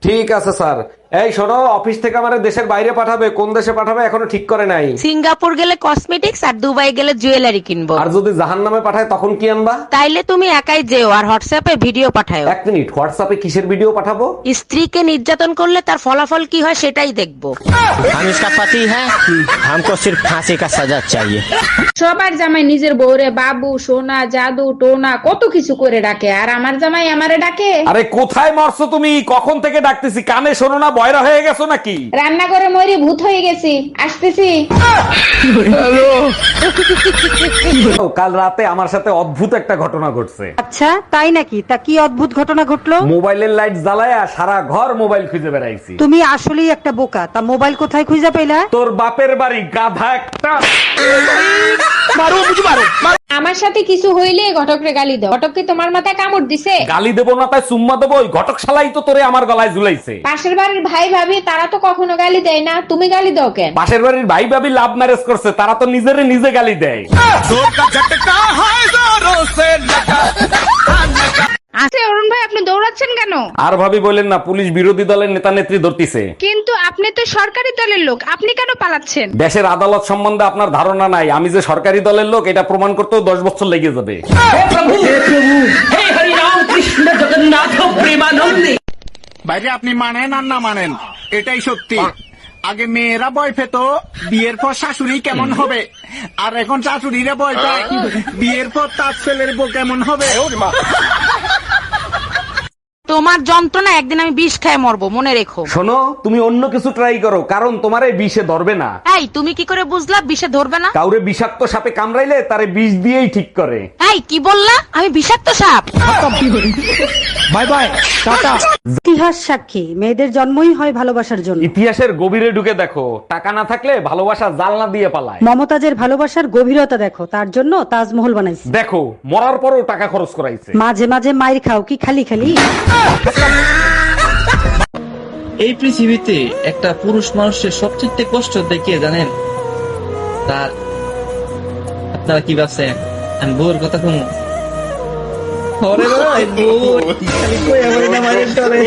ঠিক আছে স্যার। এই শোনো, অফিস থেকে আমার দেশের বাইরে পাঠাবে, কোন দেশে পাঠাবে এখনো ঠিক করে নাই। সিঙ্গাপুর গেলে কসমেটিক্স আর দুবাই গেলে জুয়েলারি কিনবো। আর যদি জাহান্নামে পাঠায় তখন কি আনবা? তাইলে তুমি একাই যেও আর হোয়াটসঅ্যাপে ভিডিও পাঠাও। এক মিনিট, হোয়াটসঅ্যাপে কিসের ভিডিও পাঠাবো? স্ত্রীকে নির্যাতন করলে তার ফলাফল কি হয় সেটাই দেখবো। हम इसका पति है, हमको सिर्फ फांसी का सजा चाहिए। সবার জামাই নিজের বউরে বাবু সোনা জাদু টোনা কত কিছু করে ডাকে, আর আমার জামাই আমারে ডাকে। আরে কোথায় মরছো তুমি? কখন থেকে ডাকতেছি, কানে শোনো না? বয়রা হয়ে গেছো নাকি? রান্না করে মরি ভূত হয়ে গেছি, আসতেছি। কাল রাতে আমার সাথে অদ্ভুত একটা ঘটনা ঘটছে। আচ্ছা তাই নাকি? তা কি অদ্ভুত ঘটনা ঘটলো? মোবাইলের লাইট জ্বালায়া সারা ঘর মোবাইল খুঁজে বেড়াইছি। তুমি আসলেই একটা বোকা। তা মোবাইল কোথায় খুঁজে পেলা? তোর বাপের বাড়ি, গাধা একটা। আমার সাথে কিছু হইলে ঘটকরে গালি দাও। ঘটক কি তোমার মাথায় কামড় দিছে? গালি দেবো না তাই চুম্মা দেবো? ওই ঘটক শালাই তো তোরে আমার গলায় ঝুলাইছে। পাশের বাড়ির ভাই ভাবি তারা তো কখনো গালি দেয় না, তুমি গালি দাও কেন? পাশের বাড়ির ভাই ভাবি লাভ ম্যারেজ করছে, তারা তো নিজেরে নিজে গালি দেয়। আচ্ছা অরুণ ভাই, আপনি দৌড়াচ্ছেন কেন? আর ভাবি বলেন না, পুলিশ বিরোধী দলের নেতা নেত্রী ধরতিছে। কিন্তু আপনি তো সরকারি দলের লোক, আপনি কেন পালাচ্ছেন? দেশের আদালত সম্বন্ধে আপনার ধারণা নাই। আমি যে সরকারি দলের লোক এটা প্রমাণ করতেও 10 বছর লেগে যাবে। বাইরে আপনি মানেন আর না মানেন, এটাই সত্যি। আগে মেয়েরা ভয় পেত বিয়ের পর শাশুড়ি কেমন হবে, আর এখন শাশুড়িরা ভয় পায় বিয়ের পর তার ছেলের বউ কেমন হবে। তোমার যন্ত্রণা একদিন আমি বিষ খায় মরবো, মনে রেখো। শোনো, তুমি অন্য কিছু ট্রাই করো, কারণ তোমার এই বিষে ধরবে না। এই তুমি কি করে বুঝলা বিষে ধরবে না? কাউরে বিষাক্ত সাপে কামড়াইলে তারে বিষ দিয়েই ঠিক করে। এই কি বললা? আমি বিষাক্ত সাপ? Bye bye tata. ইতিহাস সাক্ষী, মেয়েদের জন্মই হয় ভালোবাসার জন্য। ইতিহাসের গভীরে ঢুকে দেখো, টাকা না থাকলে ভালোবাসা জালনা দিয়ে পালায়। মমতাজের ভালোবাসার গভীরতা দেখো, তার জন্য তাজমহল বানাইছে। দেখো, মরার পরও টাকা খরচ করাইছে। মাঝে মাঝে মাইর খাও কি খালি খালি? এই পৃথিবীতে একটা পুরুষ মানুষের সবচেয়ে কষ্ট দেখিয়ে জানেন তার, আপনারা কি ভাবছেন আমি বউর কথা শুনুন? ওরে ভাই বউ খালি কই আমার না মাইরেন চলে।